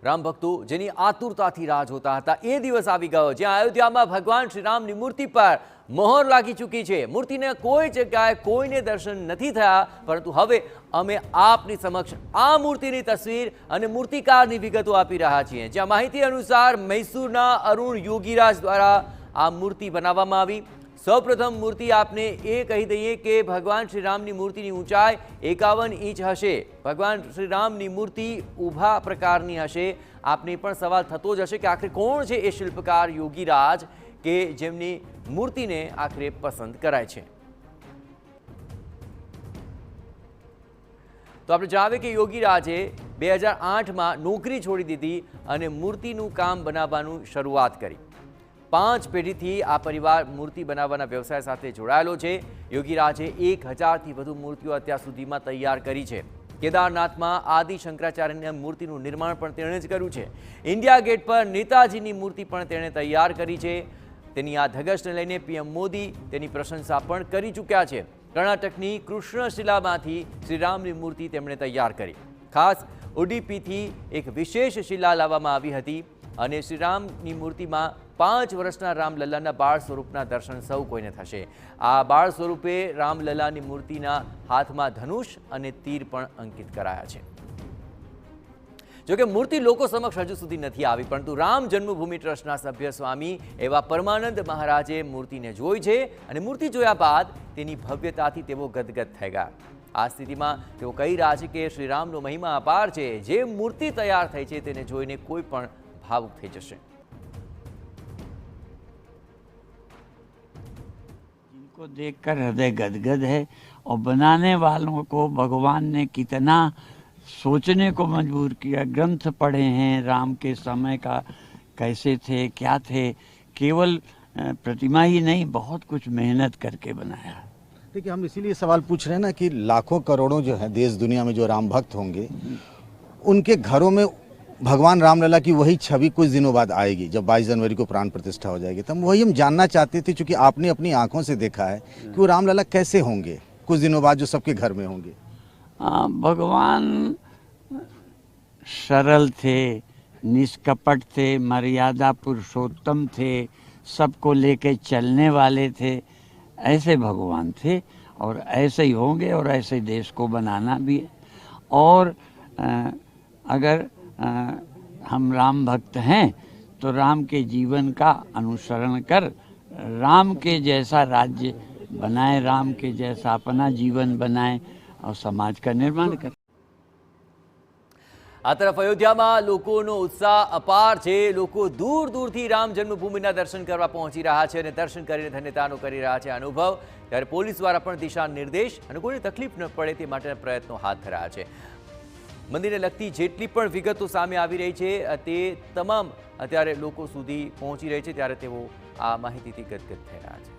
રામ ભક્તો જેની આતુરતાથી રાહ જોતા હતા એ દિવસ આવી ગયો જ્યાં અયોધ્યામાં ભગવાન શ્રી રામની મૂર્તિ પર મહોર લાગી ચૂકી છે। મૂર્તિને કોઈ જગ્યાએ કોઈને દર્શન નથી થયા, પરંતુ હવે અમે આપની સમક્ષ આ મૂર્તિની તસવીર અને મૂર્તિકારની વિગતો આપી રહ્યા છીએ। જ્યાં માહિતી અનુસાર મૈસૂરના અરુણ યોગીરાજ દ્વારા આ મૂર્તિ બનાવવામાં આવી। સૌપ્રથમ મૂર્તિ આપને એ કહી દઈએ કે ભગવાન શ્રી રામની મૂર્તિની ઊંચાઈ 51 ઇંચ હશે। ભગવાન શ્રી રામની મૂર્તિ ઊભા પ્રકારની હશે। આપને પણ સવાલ થતો જ હશે કે આખરે કોણ છે એ શિલ્પકાર યોગીરાજ કે જેમની મૂર્તિને આખરે પસંદ કરાય છે। તો આપણે જણાવીએ કે યોગીરાજે 2008માં નોકરી છોડી દીધી અને મૂર્તિનું કામ બનાવવાનું શરૂઆત કરી। 5 પેઢીથી આ પરિવાર મૂર્તિ બનાવવાના વ્યવસાય સાથે જોડાયેલો છે। યોગીરાજે 1000થી વધુ મૂર્તિઓ અત્યાર સુધીમાં તૈયાર કરી છે। કેદારનાથમાં આદિ શંકરાચાર્યની મૂર્તિનું નિર્માણ પણ તેણે જ કર્યું છે। ઇન્ડિયા ગેટ પર નેતાજીની મૂર્તિ પણ તેણે તૈયાર કરી છે। તેની આ ધગશને લઈને પીએમ મોદી તેની પ્રશંસા પણ કરી ચૂક્યા છે। કર્ણાટકની કૃષ્ણશિલામાંથી શ્રીરામની મૂર્તિ તેમણે તૈયાર કરી। ખાસ ઉડીપીથી એક વિશેષ શિલા લાવવામાં આવી હતી અને શ્રીરામની મૂર્તિમાં 5 વર્ષના રામલલ્લાના બાળ સ્વરૂપના દર્શન સૌ કોઈને થશે। આ બાળ સ્વરૂપે રામલલ્લાની મૂર્તિના હાથમાં ધનુષ અને તીર પણ અંકિત કરાયા છે। જોકે મૂર્તિ લોકો સમક્ષ હજુ સુધી નથી આવી, પરંતુ રામ જન્મભૂમિ ટ્રસ્ટના સભ્ય સ્વામી એવા પરમાનંદ મહારાજે મૂર્તિને જોઈ છે અને મૂર્તિ જોયા બાદ તેની ભવ્યતાથી તેઓ ગદગદ થઈ ગયા। આ સ્થિતિમાં તેઓ કહી રહ્યા છે કે શ્રીરામનો મહિમા અપાર છે। જે મૂર્તિ તૈયાર થઈ છે તેને જોઈને કોઈ પણ ભાવુક થઈ જશે। जिनको देखकर हृदय गदगद है और बनाने वालों को भगवान ने कितना सोचने को मजबूर किया। ग्रंथ पढ़े हैं राम के समय का, कैसे थे क्या थे, केवल प्रतिमा ही नहीं बहुत कुछ मेहनत करके बनाया। देखिए, हम इसीलिए सवाल पूछ रहे हैं ना कि लाखों करोड़ों जो है देश दुनिया में जो राम भक्त होंगे, उनके घरों में भगवान रामलला की वही छवि कुछ दिनों बाद आएगी जब 22 जनवरी को प्राण प्रतिष्ठा हो जाएगी। तब वही हम जानना चाहते थे, क्योंकि आपने अपनी आंखों से देखा है कि वो रामलला कैसे होंगे कुछ दिनों बाद जो सबके घर में होंगे। भगवान सरल थे, निष्कपट थे, मर्यादा पुरुषोत्तम थे, सबको लेके चलने वाले थे। ऐसे भगवान थे और ऐसे ही होंगे और ऐसे देश को बनाना भी है। और अगर हम राम भक्त हैं तो राम के जीवन का अनुसरण कर राम के जैसा राज्य बनाए, राम के जैसा अपना जीवन बनाए और समाज का निर्माण करें। આ તરફ અયોધ્યામાં લોકોનો ઉત્સાહ અપાર છે। લોકો દૂર દૂરથી રામ જન્મભૂમિના દર્શન કરવા પહોંચી રહ્યા છે અને દર્શન કરીને ધન્યતાનો કરી રહ્યા છે અનુભવ। ત્યારે પોલીસ દ્વારા પણ દિશા નિર્દેશ અને કોઈને તકલીફ ન પડે તે માટેના પ્રયત્નો હાથ ધરાયા છે। મંદિરને લગતી જેટલી પણ વિગતો સામે આવી રહી છે તે તમામ અત્યારે લોકો સુધી પહોંચી રહી છે, ત્યારે તેઓ આ માહિતીથી ગદગદ થઈ રહ્યા છે।